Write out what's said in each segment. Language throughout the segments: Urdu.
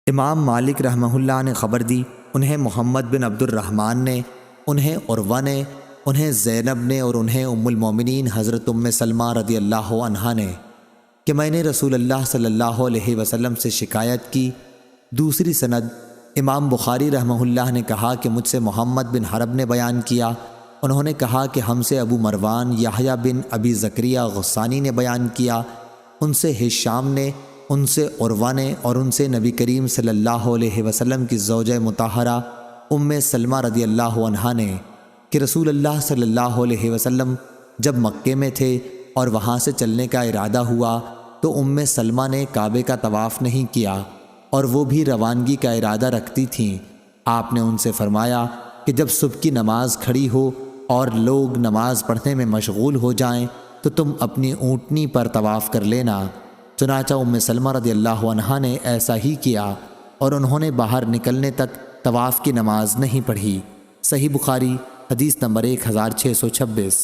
امام مالک رحمہ اللہ نے خبر دی، انہیں محمد بن عبد الرحمن نے، انہیں عروہ نے، انہیں زینب نے اور انہیں ام المومنین حضرت ام سلمہ رضی اللہ عنہا نے کہ میں نے رسول اللہ صلی اللہ علیہ وسلم سے شکایت کی۔ دوسری سند امام بخاری رحمہ اللہ نے کہا کہ مجھ سے محمد بن حرب نے بیان کیا، انہوں نے کہا کہ ہم سے ابو مروان یحییٰ بن ابی زکریہ غسانی نے بیان کیا، ان سے ہشام نے، ان سے عروہ نے اور ان سے نبی کریم صلی اللہ علیہ وسلم کی زوجہ مطہرہ ام سلمہ رضی اللہ عنہا نے کہ رسول اللہ صلی اللہ علیہ وسلم جب مکے میں تھے اور وہاں سے چلنے کا ارادہ ہوا تو ام سلمہ نے کعبے کا طواف نہیں کیا اور وہ بھی روانگی کا ارادہ رکھتی تھیں۔ آپ نے ان سے فرمایا کہ جب صبح کی نماز کھڑی ہو اور لوگ نماز پڑھنے میں مشغول ہو جائیں تو تم اپنی اونٹنی پر طواف کر لینا۔ چنانچہ ام سلمہ رضی اللہ عنہا نے ایسا ہی کیا اور انہوں نے باہر نکلنے تک طواف کی نماز نہیں پڑھی۔ صحیح بخاری حدیث نمبر 1626۔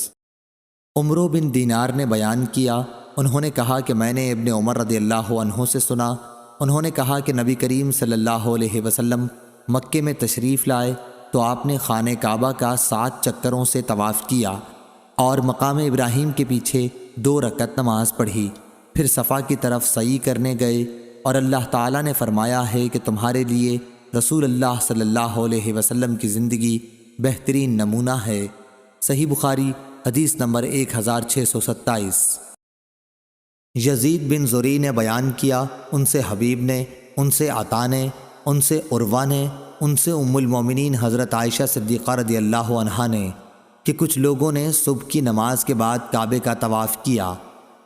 عمرو بن دینار نے بیان کیا، انہوں نے کہا کہ میں نے ابن عمر رضی اللہ عنہ سے سنا، انہوں نے کہا کہ نبی کریم صلی اللہ علیہ وسلم مکے میں تشریف لائے تو آپ نے خانہ کعبہ کا 7 چکروں سے طواف کیا اور مقام ابراہیم کے پیچھے 2 رکعت نماز پڑھی، پھر صفا کی طرف سعی کرنے گئے اور اللہ تعالیٰ نے فرمایا ہے کہ تمہارے لیے رسول اللہ صلی اللہ علیہ وسلم کی زندگی بہترین نمونہ ہے۔ صحیح بخاری حدیث نمبر 1627۔ یزید بن زری نے بیان کیا، ان سے حبیب نے، ان سے عطا نے، ان سے عروہ نے، ان سے ام المومنین حضرت عائشہ صدیقہ رضی اللہ عنہا نے کہ کچھ لوگوں نے صبح کی نماز کے بعد کعبے کا طواف کیا،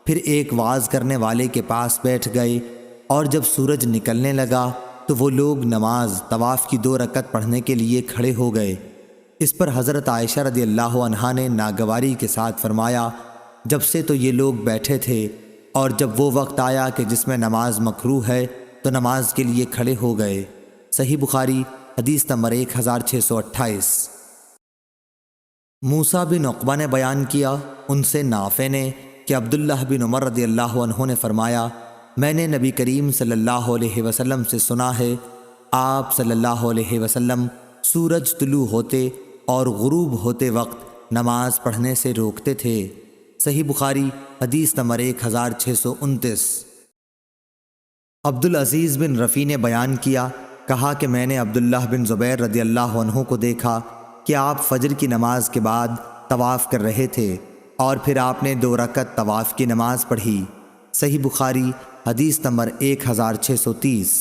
پھر ایک وعظ کرنے والے کے پاس بیٹھ گئے اور جب سورج نکلنے لگا تو وہ لوگ نماز طواف کی 2 رکعت پڑھنے کے لیے کھڑے ہو گئے۔ اس پر حضرت عائشہ رضی اللہ عنہا نے ناگواری کے ساتھ فرمایا، جب سے تو یہ لوگ بیٹھے تھے اور جب وہ وقت آیا کہ جس میں نماز مکروہ ہے تو نماز کے لیے کھڑے ہو گئے۔ صحیح بخاری حدیث نمبر 1628۔ موسیٰ بن عقبہ نے بیان کیا، ان سے نافع نے کہ عبداللہ بن عمر رضی اللہ عنہ نے فرمایا، میں نے نبی کریم صلی اللہ علیہ وسلم سے سنا ہے، آپ صلی اللہ علیہ وسلم سورج طلوع ہوتے اور غروب ہوتے وقت نماز پڑھنے سے روکتے تھے۔ صحیح بخاری حدیث نمبر 1629۔ عبدالعزیز بن رفیع نے بیان کیا، کہا کہ میں نے عبداللہ بن زبیر رضی اللہ عنہ کو دیکھا کہ آپ فجر کی نماز کے بعد طواف کر رہے تھے اور پھر آپ نے 2 رکعت طواف کی نماز پڑھی۔ صحیح بخاری حدیث نمبر 1630۔